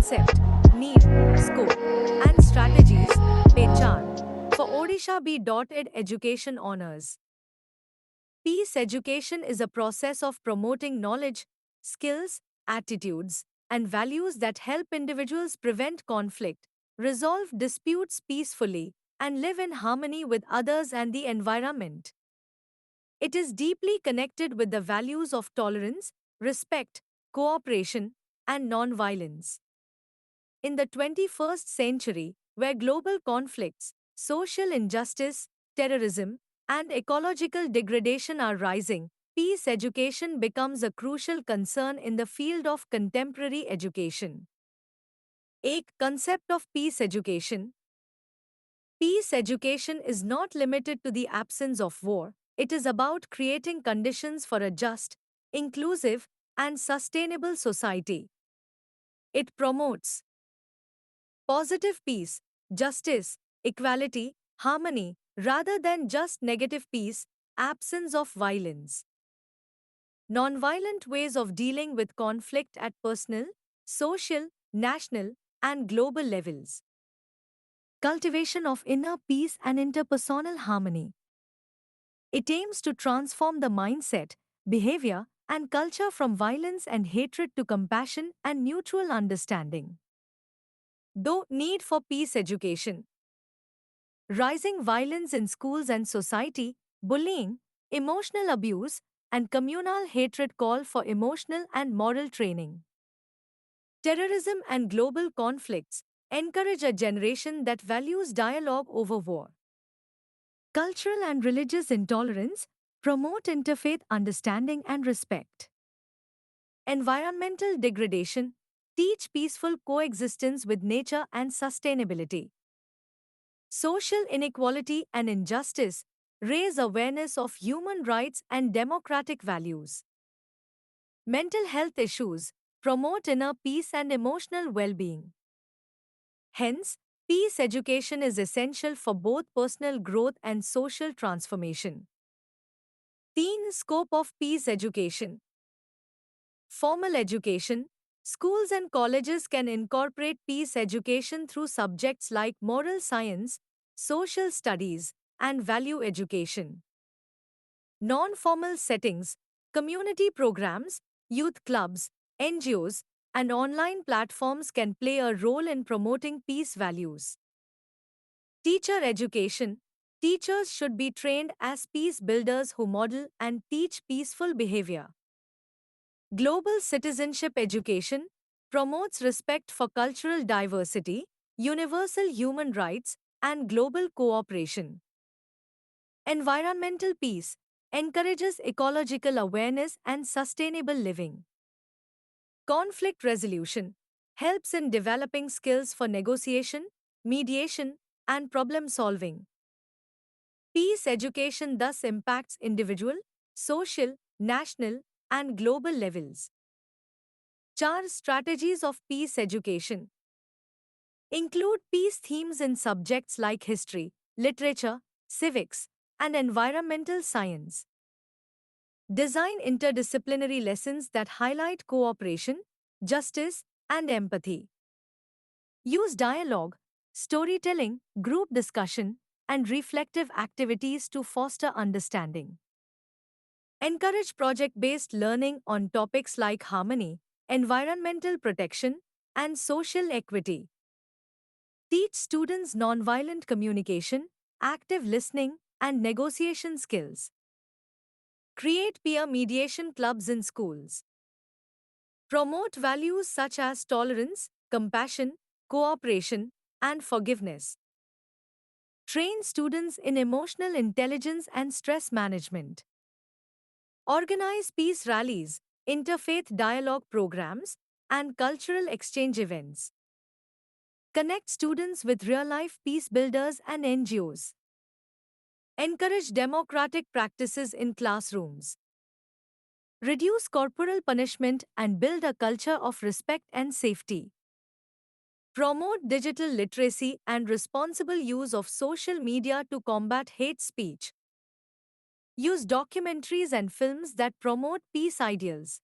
concept, need, scope, and strategies, Pechan, for Odisha B.Ed Education Honours. Peace education is a process of promoting knowledge, skills, attitudes, and values that help individuals prevent conflict, resolve disputes peacefully, and live in harmony with others and the environment. It is deeply connected with the values of tolerance, respect, cooperation, and nonviolence. In the 21st century, where global conflicts, social injustice, terrorism, and ecological degradation are rising, peace education becomes a crucial concern in the field of contemporary education. A concept of peace education. Peace education is not limited to the absence of war, it is about creating conditions for a just, inclusive, and sustainable society. It promotes positive peace, justice, equality, harmony, rather than just negative peace, absence of violence. Nonviolent ways of dealing with conflict at personal, social, national, and global levels. Cultivation of inner peace and interpersonal harmony. It aims to transform the mindset, behavior, and culture from violence and hatred to compassion and mutual understanding. Though need for peace education. Rising violence in schools and society, bullying, emotional abuse, and communal hatred call for emotional and moral training. Terrorism and global conflicts encourage a generation that values dialogue over war. Cultural and religious intolerance promote interfaith understanding and respect. Environmental degradation teach peaceful coexistence with nature and sustainability. Social inequality and injustice raise awareness of human rights and democratic values. Mental health issues promote inner peace and emotional well being. Hence, peace education is essential for both personal growth and social transformation. Teen scope of peace education. Formal education. Schools and colleges can incorporate peace education through subjects like moral science, social studies, and value education. Non formal settings, community programs, youth clubs, NGOs, and online platforms can play a role in promoting peace values. Teacher education. Teachers should be trained as peace builders who model and teach peaceful behavior. Global citizenship education promotes respect for cultural diversity, universal human rights, and global cooperation. Environmental peace encourages ecological awareness and sustainable living. Conflict resolution helps in developing skills for negotiation, mediation, and problem solving. Peace education thus impacts individual, social, national, and global levels. Char strategies of peace education include peace themes in subjects like history, literature, civics, and environmental science. Design interdisciplinary lessons that highlight cooperation, justice, and empathy. Use dialogue, storytelling, group discussion, and reflective activities to foster understanding. Encourage project based learning on topics like harmony, environmental protection, and social equity. Teach students nonviolent communication, active listening, and negotiation skills. Create peer mediation clubs in schools. Promote values such as tolerance, compassion, cooperation, and forgiveness. Train students in emotional intelligence and stress management. Organize peace rallies, interfaith dialogue programs, and cultural exchange events. Connect students with real life peace builders and NGOs. Encourage democratic practices in classrooms. Reduce corporal punishment and build a culture of respect and safety. Promote digital literacy and responsible use of social media to combat hate speech. Use documentaries and films that promote peace ideals.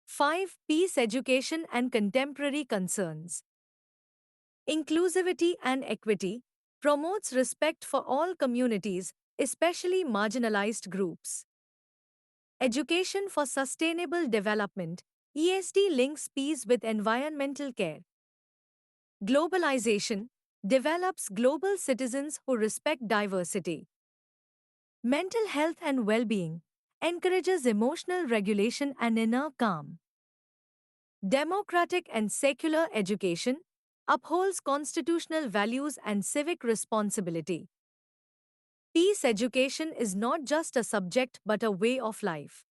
5. Peace education and contemporary concerns. Inclusivity and equity promotes respect for all communities, especially marginalized groups. Education for Sustainable Development ESD links peace with environmental care. Globalization develops global citizens who respect diversity. Mental health and well being encourages emotional regulation and inner calm. Democratic and secular education upholds constitutional values and civic responsibility. Peace education is not just a subject but a way of life.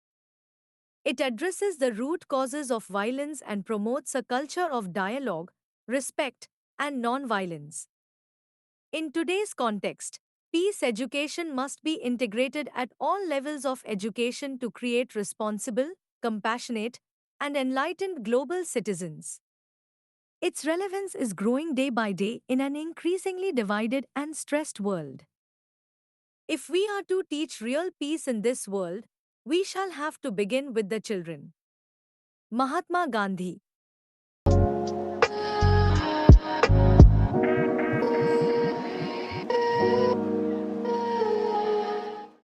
It addresses the root causes of violence and promotes a culture of dialogue, respect, and nonviolence. In today's context, peace education must be integrated at all levels of education to create responsible, compassionate, and enlightened global citizens. Its relevance is growing day by day in an increasingly divided and stressed world. If we are to teach real peace in this world, we shall have to begin with the children. Mahatma Gandhi,